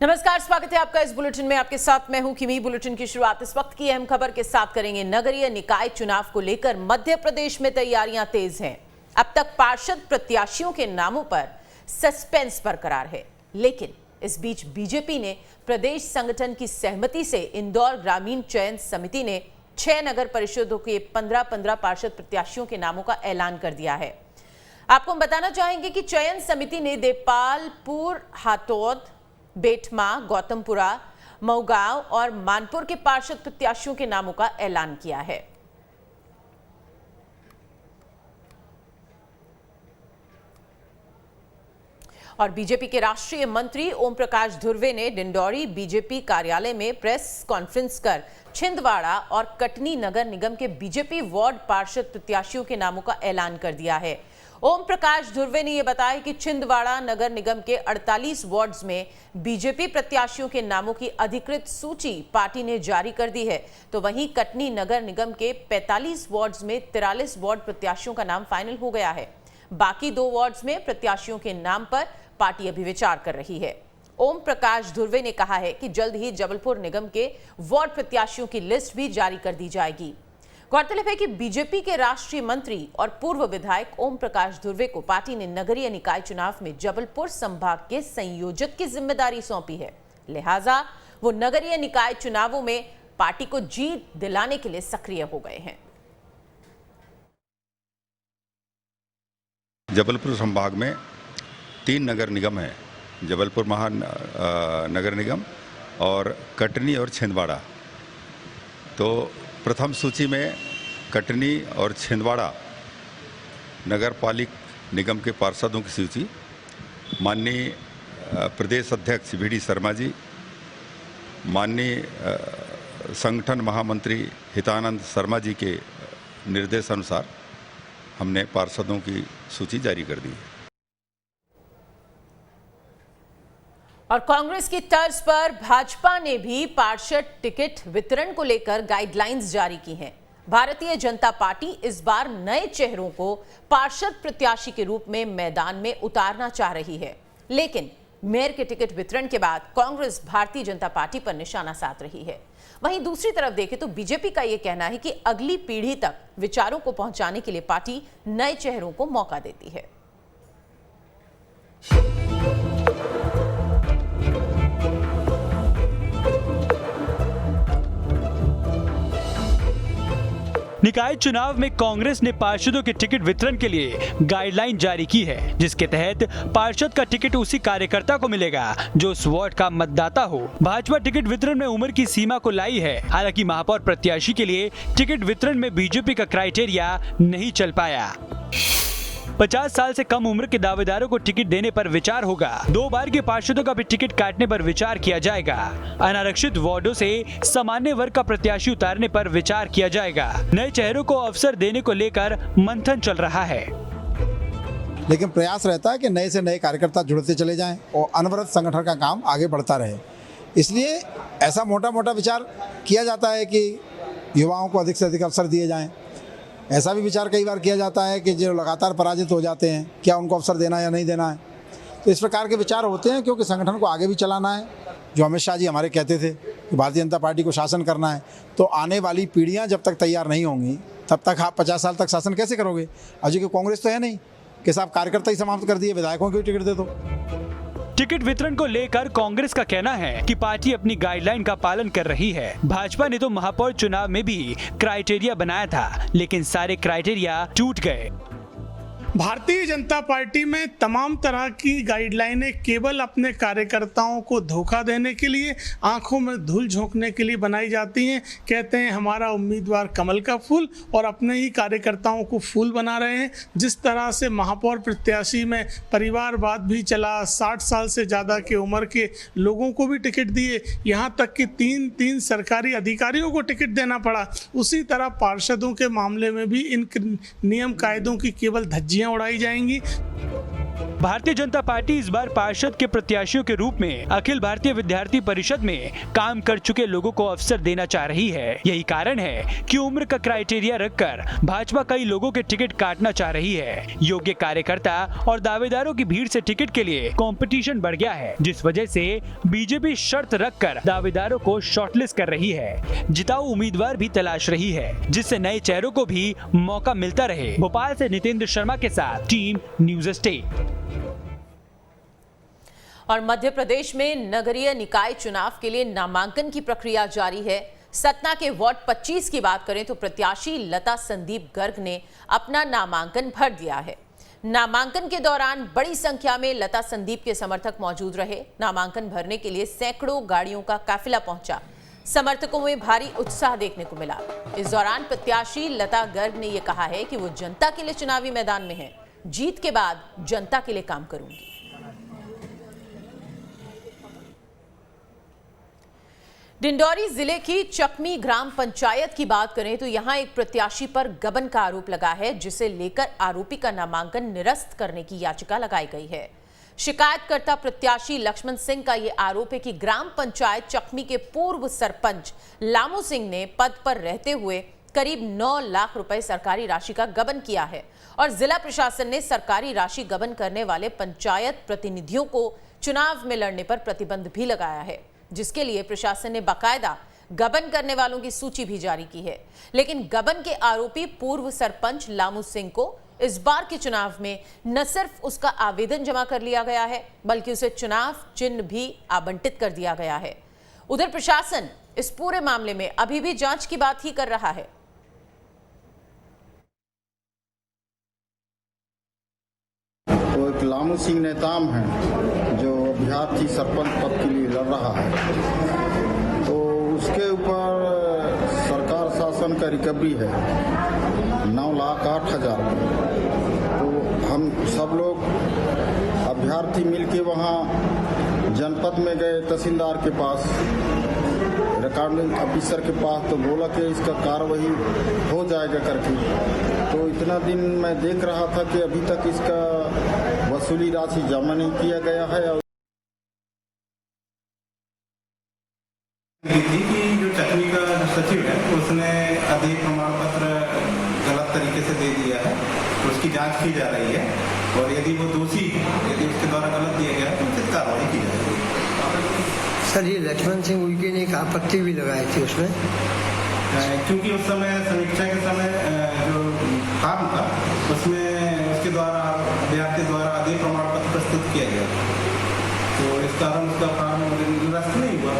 नमस्कार, स्वागत है आपका इस बुलेटिन में। आपके साथ मैं हूं किमी। बुलेटिन की शुरुआत इस वक्त की अहम खबर के साथ करेंगे। नगरीय निकाय चुनाव को लेकर मध्य प्रदेश में तैयारियां तेज हैं। अब तक पार्षद प्रत्याशियों के नामों पर सस्पेंस बरकरार है, लेकिन इस बीच बीजेपी ने प्रदेश संगठन की सहमति से इंदौर ग्रामीण चयन समिति ने 6 नगर परिषदों के 15-15 पार्षद प्रत्याशियों के नामों का ऐलान कर दिया है। आपको हम बताना चाहेंगे कि चयन समिति ने देपालपुर, हातौद, बेटमा, गौतमपुरा, मऊगांव और मानपुर के पार्षद प्रत्याशियों के नामों का ऐलान किया है। और बीजेपी के राष्ट्रीय मंत्री ओम प्रकाश धुर्वे ने डिंडौरी बीजेपी कार्यालय में प्रेस कॉन्फ्रेंस कर छिंदवाड़ा और कटनी नगर निगम के बीजेपी वार्ड पार्षद प्रत्याशियों के नामों का ऐलान कर दिया है। ओम प्रकाश धुर्वे ने यह बताया कि छिंदवाड़ा नगर निगम के 48 वार्ड्स में बीजेपी प्रत्याशियों के नामों की अधिकृत सूची पार्टी ने जारी कर दी है, तो वहीं कटनी नगर निगम के 45 वार्ड्स में 43 वार्ड प्रत्याशियों का नाम फाइनल हो गया है। बाकी 2 वार्ड्स में प्रत्याशियों के नाम पर पार्टी अभी विचार कर रही है। ओम प्रकाश धुर्वे ने कहा है कि जल्द ही जबलपुर निगम के वार्ड प्रत्याशियों की लिस्ट भी जारी कर दी जाएगी। गौरतलब है कि बीजेपी के राष्ट्रीय मंत्री और पूर्व विधायक ओम प्रकाश धुर्वे को पार्टी ने नगरीय निकाय चुनाव में जबलपुर संभाग के संयोजक की जिम्मेदारी सौंपी है, लिहाजा वो नगरीय निकाय चुनावों में पार्टी को जीत दिलाने के लिए सक्रिय हो गए हैं। जबलपुर संभाग में 3 नगर निगम है, जबलपुर महानगर निगम और कटनी और छिंदवाड़ा। तो प्रथम सूची में कटनी और छिंदवाड़ा नगर पालिक निगम के पार्षदों की सूची माननीय प्रदेश अध्यक्ष वी डी शर्मा जी, माननीय संगठन महामंत्री हितानंद शर्मा जी के निर्देशानुसार हमने पार्षदों की सूची जारी कर दी है। और कांग्रेस की तर्ज पर भाजपा ने भी पार्षद टिकट वितरण को लेकर गाइडलाइंस जारी की हैं। भारतीय जनता पार्टी इस बार नए चेहरों को पार्षद प्रत्याशी के रूप में मैदान में उतारना चाह रही है, लेकिन मेयर के टिकट वितरण के बाद कांग्रेस भारतीय जनता पार्टी पर निशाना साध रही है। वहीं दूसरी तरफ देखें तो बीजेपी का यह कहना है कि अगली पीढ़ी तक विचारों को पहुंचाने के लिए पार्टी नए चेहरों को मौका देती है। निकाय चुनाव में कांग्रेस ने पार्षदों के टिकट वितरण के लिए गाइडलाइन जारी की है, जिसके तहत पार्षद का टिकट उसी कार्यकर्ता को मिलेगा जो उस वार्ड का मतदाता हो। भाजपा टिकट वितरण में उम्र की सीमा को लाई है। हालांकि महापौर प्रत्याशी के लिए टिकट वितरण में बीजेपी का क्राइटेरिया नहीं चल पाया। 50 साल से कम उम्र के दावेदारों को टिकट देने पर विचार होगा। 2 बार के पार्षदों का भी टिकट काटने पर विचार किया जाएगा। अनारक्षित वार्डों से सामान्य वर्ग का प्रत्याशी उतारने पर विचार किया जाएगा। नए चेहरों को अवसर देने को लेकर मंथन चल रहा है, लेकिन प्रयास रहता है कि नए से नए कार्यकर्ता जुड़ते चले जाएं और अनवरत संगठन का काम आगे बढ़ता रहे। इसलिए ऐसा मोटा मोटा विचार किया जाता है कि युवाओं को अधिक से अधिक अवसर दिए जाएं। ऐसा भी विचार कई बार किया जाता है कि जो लगातार पराजित हो जाते हैं, क्या उनको अवसर देना या नहीं देना है। तो इस प्रकार के विचार होते हैं, क्योंकि संगठन को आगे भी चलाना है। जो अमित शाह जी हमारे कहते थे कि भारतीय जनता पार्टी को शासन करना है, तो आने वाली पीढ़ियां जब तक तैयार नहीं होंगी तब तक आप 50 साल तक शासन कैसे करोगे। अजय की कांग्रेस तो है नहीं कि साहब कार्यकर्ता ही समाप्त कर दिए, विधायकों को टिकट दे दो। टिकट वितरण को लेकर कांग्रेस का कहना है कि पार्टी अपनी गाइडलाइन का पालन कर रही है। भाजपा ने तो महापौर चुनाव में भी क्राइटेरिया बनाया था, लेकिन सारे क्राइटेरिया टूट गए। भारतीय जनता पार्टी में तमाम तरह की गाइडलाइनें केवल अपने कार्यकर्ताओं को धोखा देने के लिए, आंखों में धूल झोंकने के लिए बनाई जाती हैं। कहते हैं हमारा उम्मीदवार कमल का फूल, और अपने ही कार्यकर्ताओं को फूल बना रहे हैं। जिस तरह से महापौर प्रत्याशी में परिवारवाद भी चला, 60 साल से ज़्यादा की उम्र के लोगों को भी टिकट दिए, यहाँ तक कि 3 सरकारी अधिकारियों को टिकट देना पड़ा। उसी तरह पार्षदों के मामले में भी इन नियम कायदों की केवल धज्जियाँ उड़ाई जाएंगी। भारतीय जनता पार्टी इस बार पार्षद के प्रत्याशियों के रूप में अखिल भारतीय विद्यार्थी परिषद में काम कर चुके लोगों को अवसर देना चाह रही है। यही कारण है कि उम्र का क्राइटेरिया रखकर भाजपा कई लोगों के टिकट काटना चाह रही है। योग्य कार्यकर्ता और दावेदारों की भीड़ से टिकट के लिए कंपटीशन बढ़ गया है, जिस वजह से बीजेपी शर्त रखकर दावेदारों को शॉर्टलिस्ट कर रही है। जिताऊ उम्मीदवार भी तलाश रही है, जिससे नए चेहरों को भी मौका मिलता रहे। भोपाल से नितेंद्र शर्मा के साथ टीम न्यूज स्टेट। और मध्य प्रदेश में नगरीय निकाय चुनाव के लिए नामांकन की प्रक्रिया जारी है। सतना के वार्ड 25 की बात करें तो प्रत्याशी लता संदीप गर्ग ने अपना नामांकन भर दिया है। नामांकन के दौरान बड़ी संख्या में लता संदीप के समर्थक मौजूद रहे। नामांकन भरने के लिए सैकड़ों गाड़ियों का काफिला पहुंचा। समर्थकों में भारी उत्साह देखने को मिला। इस दौरान प्रत्याशी लता गर्ग ने यह कहा है कि वो जनता के लिए चुनावी मैदान में है। जीत के बाद जनता के लिए काम करूंगी। डिंडौरी जिले की चकमी ग्राम पंचायत की बात करें तो यहां एक प्रत्याशी पर गबन का आरोप लगा है, जिसे लेकर आरोपी का नामांकन निरस्त करने की याचिका लगाई गई है। शिकायतकर्ता प्रत्याशी लक्ष्मण सिंह का यह आरोप है कि ग्राम पंचायत चकमी के पूर्व सरपंच लामू सिंह ने पद पर रहते हुए करीब 9 लाख रुपए सरकारी राशि का गबन किया है और जिला प्रशासन ने सरकारी राशि गबन करने वाले पंचायत प्रतिनिधियों को चुनाव में लड़ने पर प्रतिबंध भी लगाया है, जिसके लिए प्रशासन ने बाकायदा गबन करने वालों की सूची भी जारी की है। लेकिन गबन के आरोपी पूर्व सरपंच लामू सिंह को इस बार के चुनाव में न सिर्फ उसका आवेदन जमा कर लिया गया है, बल्कि उसे चुनाव चिन्ह भी आवंटित कर दिया गया है। उधर प्रशासन इस पूरे मामले में अभी भी जांच की बात ही कर रहा है। तो एक लामू सिंह नेताम है जो अभ्यर्थी सरपंच पद के लिए लड़ रहा है, तो उसके ऊपर सरकार शासन का रिकवरी है 9,08,000 रुपये। तो हम सब लोग अभ्यर्थी मिलके वहाँ जनपद में गए, तहसीलदार के पास, रिकॉर्डिंग ऑफिसर के पास, तो बोला कि इसका कार्रवाई हो जाएगा करके। तो इतना दिन मैं देख रहा था कि अभी तक इसका वसूली राशि जमा नहीं किया गया है। कि जो चकमी का सचिव है उसने अधिक प्रमाण पत्र गलत तरीके से दे दिया है, उसकी जांच की जा रही है और यदि वो दोषी, यदि उसके द्वारा गलत दिया गया तो उचित कार्रवाई की जाएगी। सर, ये लक्ष्मण सिंह उनके ने एक आपत्ति भी लगाई थी उसमें, क्योंकि उस समय समीक्षा के समय जो फॉर्म था उसमें उसके द्वारा अभ्यर्थी द्वारा अधिक प्रमाण पत्र प्रस्तुत किया गया, तो इस कारण उसका फॉर्म निरस्त नहीं हुआ।